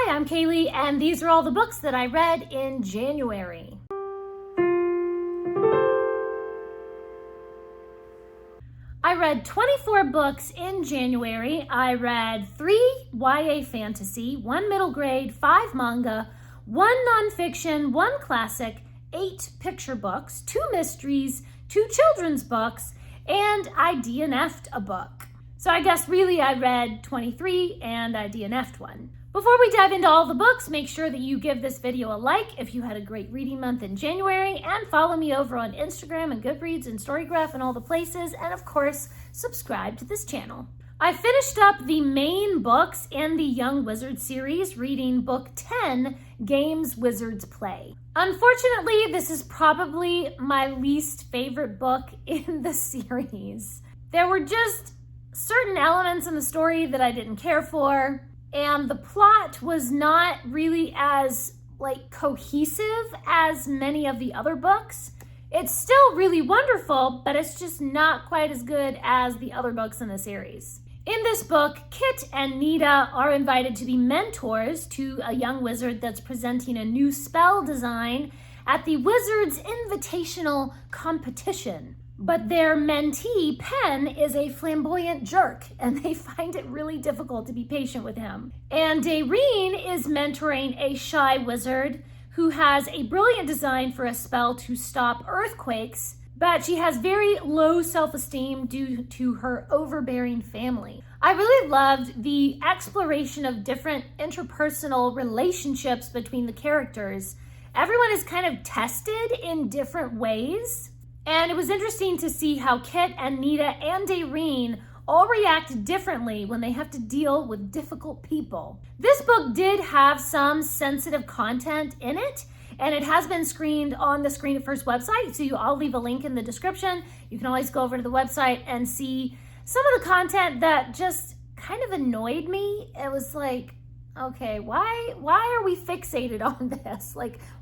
Hi, I'm Kaylee, and these are all the books that I read in January. I read 24 books in January. I read 3 YA fantasy, 1 middle grade, 5 manga, 1 nonfiction, 1 classic, 8 picture books, 2 mysteries, 2 children's books, and I DNF'd a book. So I guess really I read 23 and I DNF'd one. Before we dive into all the books, make sure that you give this video a like if you had a great reading month in January, and follow me over on Instagram and Goodreads and Storygraph and all the places, and of course, subscribe to this channel. I finished up the main books in the Young Wizard series, reading book 10, Games Wizards Play. Unfortunately, this is probably my least favorite book in the series. There were just certain elements in the story that I didn't care for, and the plot was not really as cohesive as many of the other books. It's still really wonderful, but it's just not quite as good as the other books in the series. In this book, Kit and Nita are invited to be mentors to a young wizard that's presenting a new spell design at the Wizards Invitational Competition. But their mentee, Pen, is a flamboyant jerk, and they find it really difficult to be patient with him. And Daireen is mentoring a shy wizard who has a brilliant design for a spell to stop earthquakes, but she has very low self-esteem due to her overbearing family. I really loved the exploration of different interpersonal relationships between the characters. Everyone is kind of tested in different ways. And it was interesting to see how Kit and Nita and Daireen all react differently when they have to deal with difficult people. This book did have some sensitive content in it, and it has been screened on the Screen It First website, so I'll leave a link in the description. You can always go over to the website and see some of the content that just kind of annoyed me. It was like, okay, why are we fixated on this?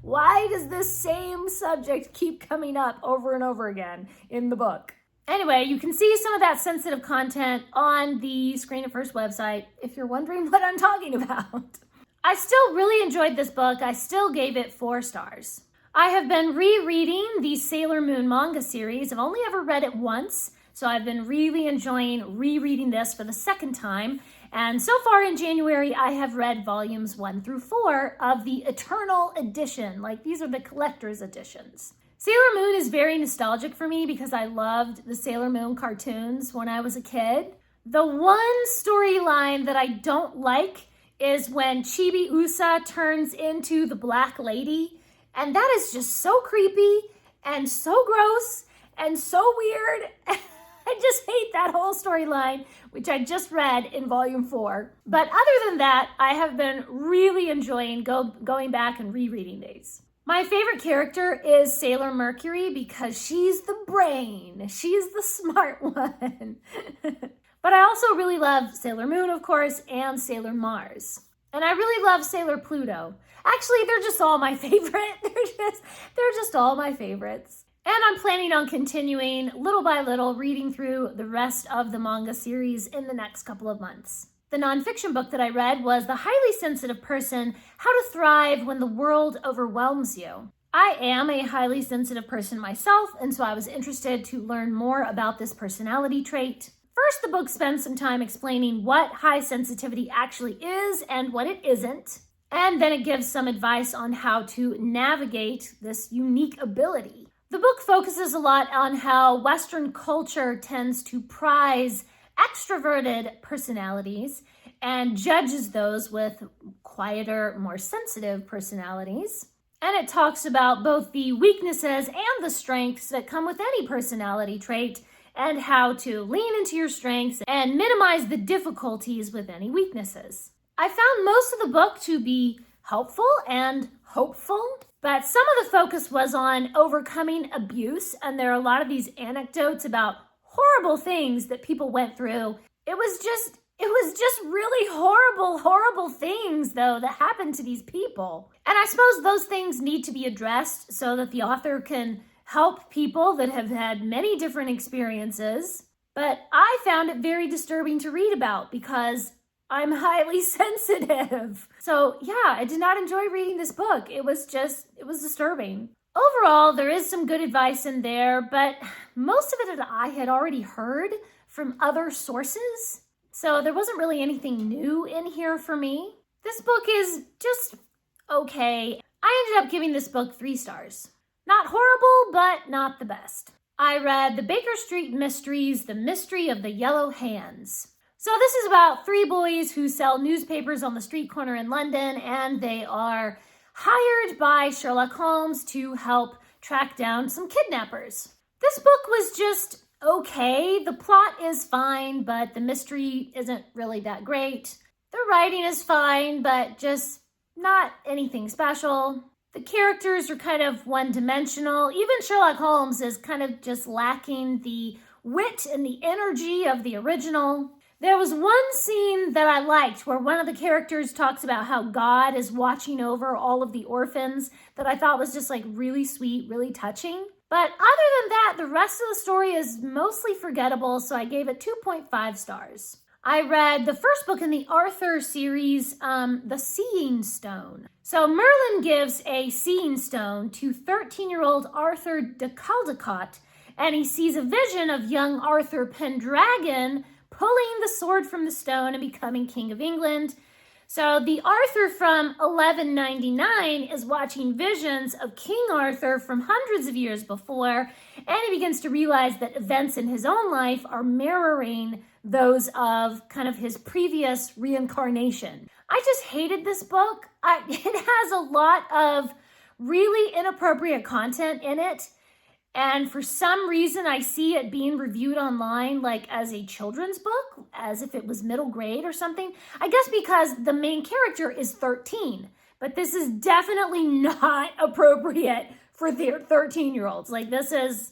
Why does this same subject keep coming up over and over again in the book? Anyway, you can see some of that sensitive content on the Screen It First website if you're wondering what I'm talking about. I still really enjoyed this book. I still gave it 4 stars. I have been rereading the Sailor Moon manga series. I've only ever read it once, so I've been really enjoying rereading this for the second time. And so far in January, I have read volumes 1 through 4 of the Eternal Edition. These are the collector's editions. Sailor Moon is very nostalgic for me because I loved the Sailor Moon cartoons when I was a kid. The one storyline that I don't like is when Chibi Usa turns into the Black Lady. And that is just so creepy and so gross and so weird. I just hate that whole storyline, which I just read in volume 4. But other than that, I have been really enjoying going back and rereading these. My favorite character is Sailor Mercury because she's the brain. She's the smart one. But I also really love Sailor Moon, of course, and Sailor Mars. And I really love Sailor Pluto. Actually, they're just all my favorite. They're just all my favorites. And I'm planning on continuing little by little reading through the rest of the manga series in the next couple of months. The nonfiction book that I read was The Highly Sensitive Person: How to Thrive When the World Overwhelms You. I am a highly sensitive person myself, and so I was interested to learn more about this personality trait. First, the book spends some time explaining what high sensitivity actually is and what it isn't. And then it gives some advice on how to navigate this unique ability. The book focuses a lot on how Western culture tends to prize extroverted personalities and judges those with quieter, more sensitive personalities. And it talks about both the weaknesses and the strengths that come with any personality trait and how to lean into your strengths and minimize the difficulties with any weaknesses. I found most of the book to be helpful and hopeful, but some of the focus was on overcoming abuse, and there are a lot of these anecdotes about horrible things that people went through. It was just really horrible things, though, that happened to these people. And I suppose those things need to be addressed so that the author can help people that have had many different experiences. But I found it very disturbing to read about because I'm highly sensitive. So yeah, I did not enjoy reading this book. It was disturbing. Overall, there is some good advice in there, but most of it I had already heard from other sources. So there wasn't really anything new in here for me. This book is just okay. I ended up giving this book 3 stars. Not horrible, but not the best. I read The Baker Street Mysteries, The Mystery of the Yellow Hands. So this is about 3 boys who sell newspapers on the street corner in London, and they are hired by Sherlock Holmes to help track down some kidnappers. This book was just okay. The plot is fine, but the mystery isn't really that great. The writing is fine, but just not anything special. The characters are kind of one-dimensional. Even Sherlock Holmes is kind of just lacking the wit and the energy of the original. There was one scene that I liked where one of the characters talks about how God is watching over all of the orphans that I thought was just like really sweet, really touching. But other than that, the rest of the story is mostly forgettable, so I gave it 2.5 stars. I read the first book in the Arthur series, The Seeing Stone. So Merlin gives a seeing stone to 13-year-old Arthur de Caldecott, and he sees a vision of young Arthur Pendragon pulling the sword from the stone and becoming King of England. So the Arthur from 1199 is watching visions of King Arthur from hundreds of years before, and he begins to realize that events in his own life are mirroring those of kind of his previous reincarnation. I just hated this book. It has a lot of really inappropriate content in it. And for some reason, I see it being reviewed online like as a children's book, as if it was middle grade or something. I guess because the main character is 13, but this is definitely not appropriate for 13-year-olds. Like this is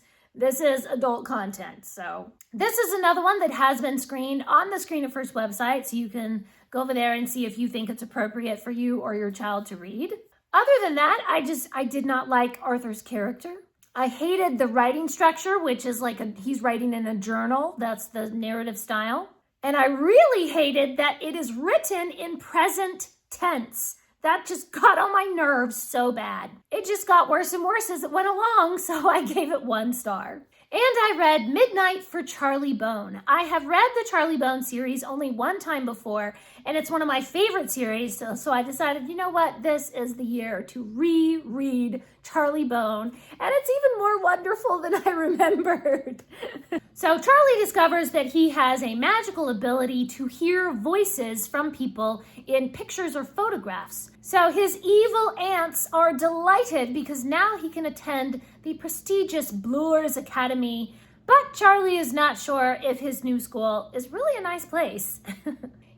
adult content. So this is another one that has been screened on the Screen It First website, so you can go over there and see if you think it's appropriate for you or your child to read. Other than that, I did not like Arthur's character. I hated the writing structure, which is like he's writing in a journal. That's the narrative style. And I really hated that it is written in present tense. That just got on my nerves so bad. It just got worse and worse as it went along, so I gave it 1 star. And I read Midnight for Charlie Bone. I have read the Charlie Bone series only one time before, and it's one of my favorite series, so I decided, you know what, this is the year to reread Charlie Bone, and it's even more wonderful than I remembered. So Charlie discovers that he has a magical ability to hear voices from people in pictures or photographs. So his evil aunts are delighted because now he can attend the prestigious Bloors Academy, but Charlie is not sure if his new school is really a nice place.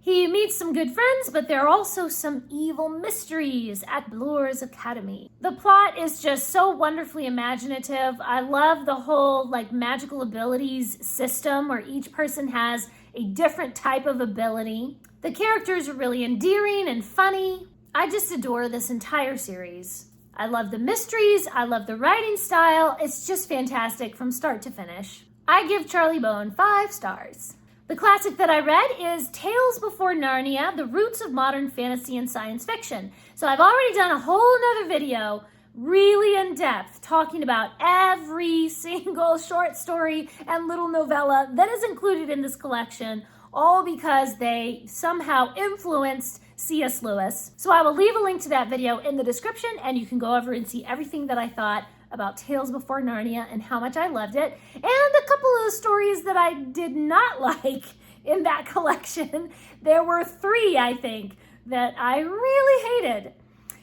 He meets some good friends, but there are also some evil mysteries at Bloors Academy. The plot is just so wonderfully imaginative. I love the whole like magical abilities system where each person has a different type of ability. The characters are really endearing and funny. I just adore this entire series. I love the mysteries. I love the writing style. It's just fantastic from start to finish. I give Charlie Bone 5 stars. The classic that I read is Tales Before Narnia, The Roots of Modern Fantasy and Science Fiction. So I've already done a whole nother video really in depth talking about every single short story and little novella that is included in this collection, all because they somehow influenced C.S. Lewis. So I will leave a link to that video in the description, and you can go over and see everything that I thought about Tales Before Narnia and how much I loved it, and a couple of the stories that I did not like in that collection. There were 3, I think, that I really hated.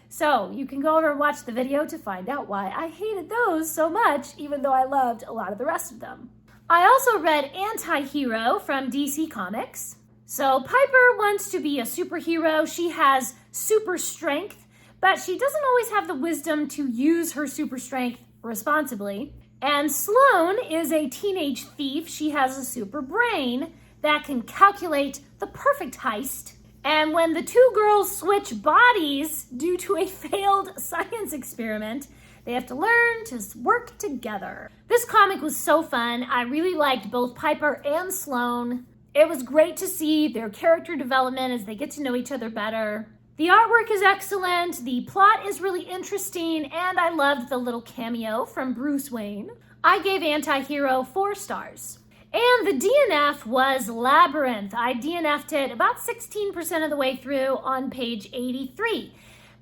So you can go over and watch the video to find out why I hated those so much, even though I loved a lot of the rest of them. I also read AntiHero from DC Comics. So Piper wants to be a superhero. She has super strength, but she doesn't always have the wisdom to use her super strength responsibly. And Sloane is a teenage thief. She has a super brain that can calculate the perfect heist. And when the 2 girls switch bodies due to a failed science experiment, they have to learn to work together. This comic was so fun. I really liked both Piper and Sloane. It was great to see their character development as they get to know each other better. The artwork is excellent, the plot is really interesting, and I loved the little cameo from Bruce Wayne. I gave AntiHero 4 stars. And the DNF was Labyrinth. I DNF'd it about 16% of the way through on page 83.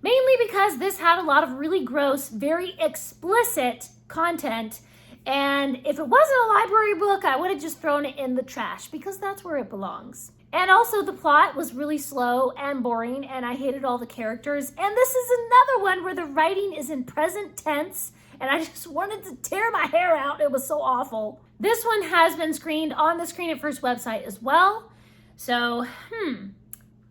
Mainly because this had a lot of really gross, very explicit content. And if it wasn't a library book, I would have just thrown it in the trash because that's where it belongs. And also the plot was really slow and boring and I hated all the characters. And this is another one where the writing is in present tense and I just wanted to tear my hair out. It was so awful. This one has been screened on the Screen It First website as well. So,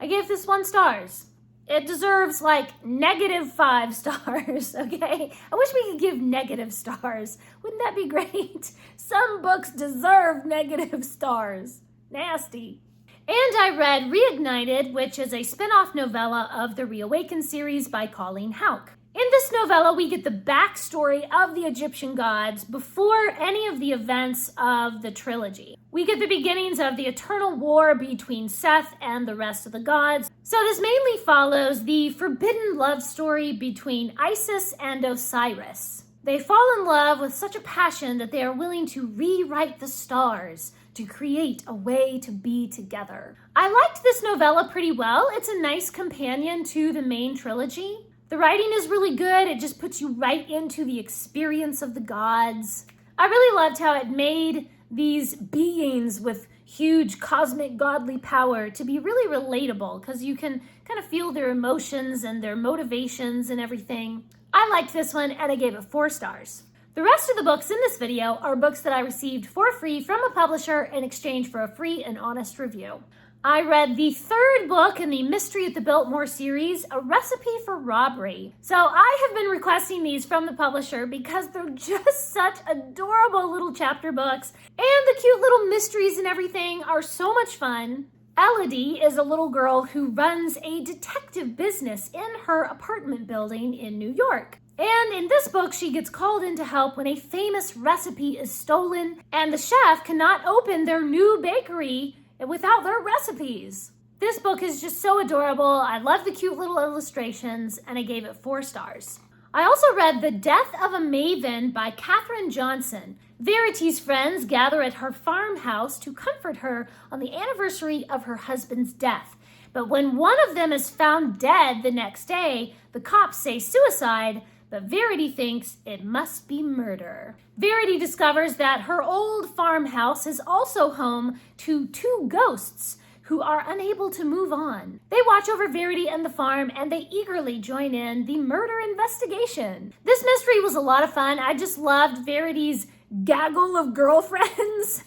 I gave this 1 stars. It deserves like -5 stars, okay? I wish we could give negative stars. Wouldn't that be great? Some books deserve negative stars. Nasty. And I read Reignited, which is a spin-off novella of the Reawakened series by Colleen Houck. In this novella, we get the backstory of the Egyptian gods before any of the events of the trilogy. We get the beginnings of the eternal war between Seth and the rest of the gods. So this mainly follows the forbidden love story between Isis and Osiris. They fall in love with such a passion that they are willing to rewrite the stars to create a way to be together. I liked this novella pretty well. It's a nice companion to the main trilogy. The writing is really good. It just puts you right into the experience of the gods. I really loved how it made these beings with huge cosmic godly power to be really relatable because you can kind of feel their emotions and their motivations and everything. I liked this one and I gave it 4 stars. The rest of the books in this video are books that I received for free from a publisher in exchange for a free and honest review. I read the 3rd book in the Mystery at the Biltmore series, A Recipe for Robbery. So I have been requesting these from the publisher because they're just such adorable little chapter books and the cute little mysteries and everything are so much fun. Elodie is a little girl who runs a detective business in her apartment building in New York. And in this book, she gets called in to help when a famous recipe is stolen and the chef cannot open their new bakery without their recipes. This book is just so adorable. I love the cute little illustrations and I gave it 4 stars. I also read The Death of a Maven by Katherine Johnson. Verity's friends gather at her farmhouse to comfort her on the anniversary of her husband's death. But when one of them is found dead the next day, the cops say suicide, but Verity thinks it must be murder. Verity discovers that her old farmhouse is also home to 2 ghosts who are unable to move on. They watch over Verity and the farm, and they eagerly join in the murder investigation. This mystery was a lot of fun. I just loved Verity's gaggle of girlfriends.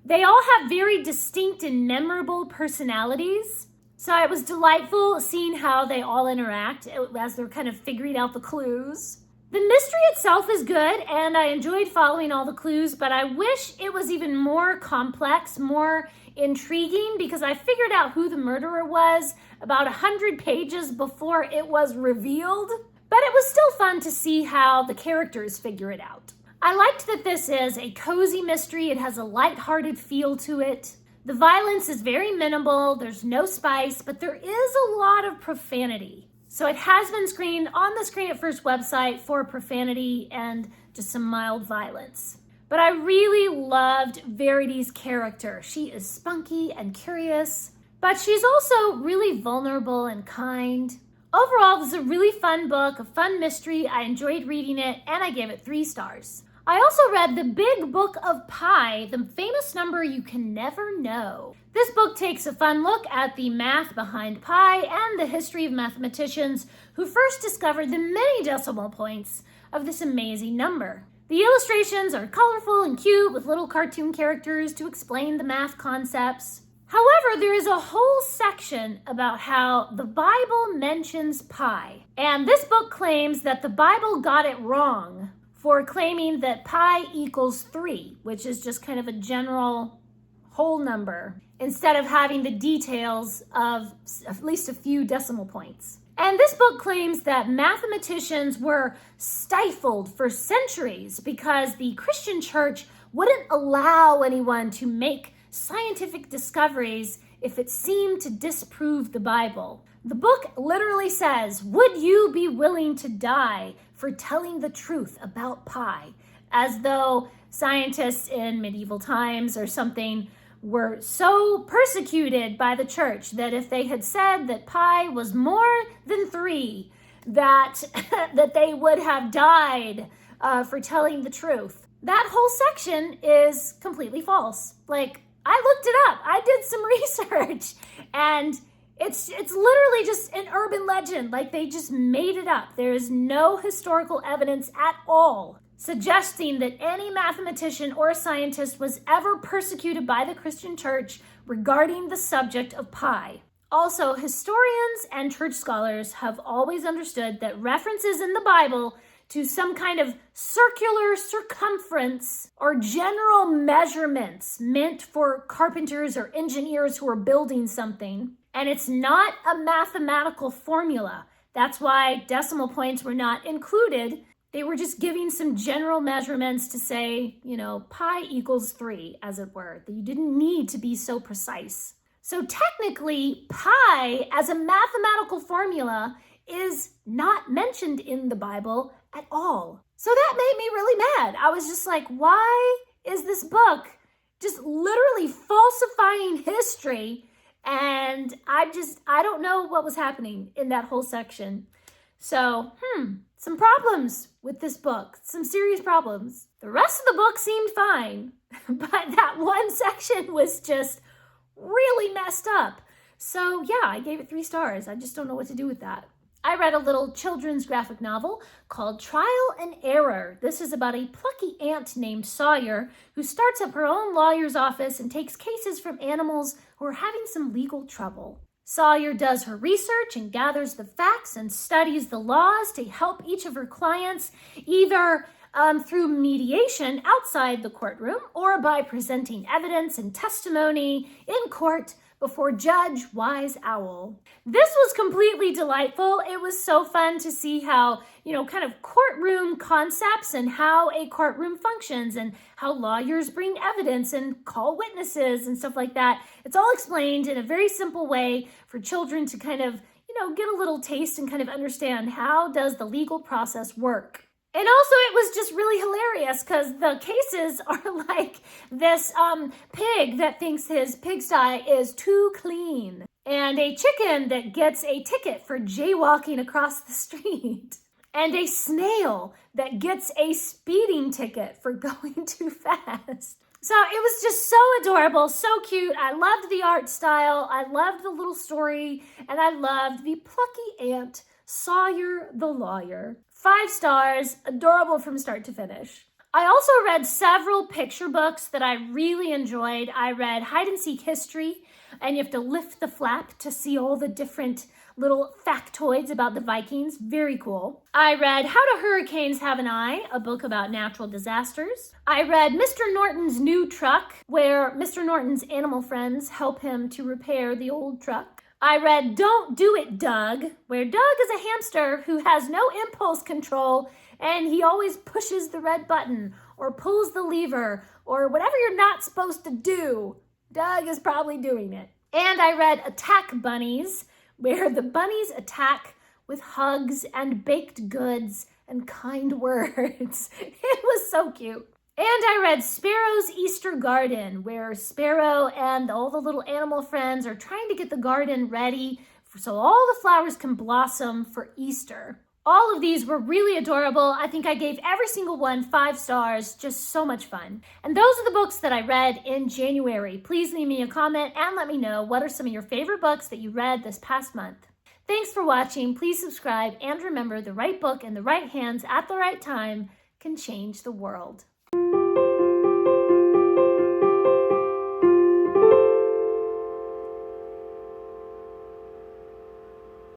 They all have very distinct and memorable personalities. So it was delightful seeing how they all interact as they're kind of figuring out the clues. The mystery itself is good, and I enjoyed following all the clues, but I wish it was even more complex, more intriguing, because I figured out who the murderer was about 100 pages before it was revealed. But it was still fun to see how the characters figure it out. I liked that this is a cozy mystery. It has a lighthearted feel to it. The violence is very minimal, there's no spice, but there is a lot of profanity. So it has been screened on the Screen It First website for profanity and just some mild violence. But I really loved Verity's character. She is spunky and curious, but she's also really vulnerable and kind. Overall, this is a really fun book, a fun mystery. I enjoyed reading it, and I gave it 3 stars. I also read The Big Book of Pi, the famous number you can never know. This book takes a fun look at the math behind pi and the history of mathematicians who first discovered the many decimal points of this amazing number. The illustrations are colorful and cute with little cartoon characters to explain the math concepts. However, there is a whole section about how the Bible mentions pi. And this book claims that the Bible got it wrong for claiming that pi equals 3, which is just kind of a general whole number, instead of having the details of at least a few decimal points. And this book claims that mathematicians were stifled for centuries because the Christian church wouldn't allow anyone to make scientific discoveries if it seemed to disprove the Bible. The book literally says, would you be willing to die for telling the truth about pi? As though scientists in medieval times or something were so persecuted by the church that if they had said that pi was more than 3, that they would have died for telling the truth. That whole section is completely false. Like, I looked it up. I did some research, and it's literally just an urban legend. Like, they just made it up. There is no historical evidence at all suggesting that any mathematician or scientist was ever persecuted by the Christian church regarding the subject of pi. Also, historians and church scholars have always understood that references in the Bible to some kind of circular circumference or general measurements meant for carpenters or engineers who are building something. And it's not a mathematical formula. That's why decimal points were not included. They were just giving some general measurements to say, pi equals 3, as it were. That you didn't need to be so precise. So technically, pi as a mathematical formula is not mentioned in the Bible at all. So that made me really mad. I was just like, why is this book just literally falsifying history? And I don't know what was happening in that whole section. So, some problems with this book, some serious problems. The rest of the book seemed fine, but that one section was just really messed up. So yeah, I gave it 3 stars. I just don't know what to do with that. I read a little children's graphic novel called Trial and Error. This is about a plucky ant named Sawyer who starts up her own lawyer's office and takes cases from animals who are having some legal trouble. Sawyer does her research and gathers the facts and studies the laws to help each of her clients, either through mediation outside the courtroom or by presenting evidence and testimony in court before Judge Wise Owl. This was completely delightful. It was so fun to see how, kind of courtroom concepts and how a courtroom functions and how lawyers bring evidence and call witnesses and stuff like that. It's all explained in a very simple way for children to kind of, get a little taste and kind of understand how does the legal process work. And also it was just really hilarious because the cases are like this pig that thinks his pigsty is too clean and a chicken that gets a ticket for jaywalking across the street and a snail that gets a speeding ticket for going too fast. So it was just so adorable, so cute. I loved the art style. I loved the little story, and I loved the plucky ant, Sawyer the lawyer. 5 stars, adorable from start to finish. I also read several picture books that I really enjoyed. I read Hide and Seek History, and you have to lift the flap to see all the different little factoids about the Vikings. Very cool. I read How Do Hurricanes Have an Eye, a book about natural disasters. I read Mr. Norton's New Truck, where Mr. Norton's animal friends help him to repair the old truck. I read Don't Do It, Doug, where Doug is a hamster who has no impulse control and he always pushes the red button or pulls the lever or whatever you're not supposed to do. Doug is probably doing it. And I read Attack Bunnies, where the bunnies attack with hugs and baked goods and kind words. It was so cute. And I read Sparrow's Easter Garden, where Sparrow and all the little animal friends are trying to get the garden ready so all the flowers can blossom for Easter. All of these were really adorable. I think I gave every single one 5 stars. Just so much fun. And those are the books that I read in January. Please leave me a comment and let me know what are some of your favorite books that you read this past month. Thanks for watching. Please subscribe and remember, the right book in the right hands at the right time can change the world.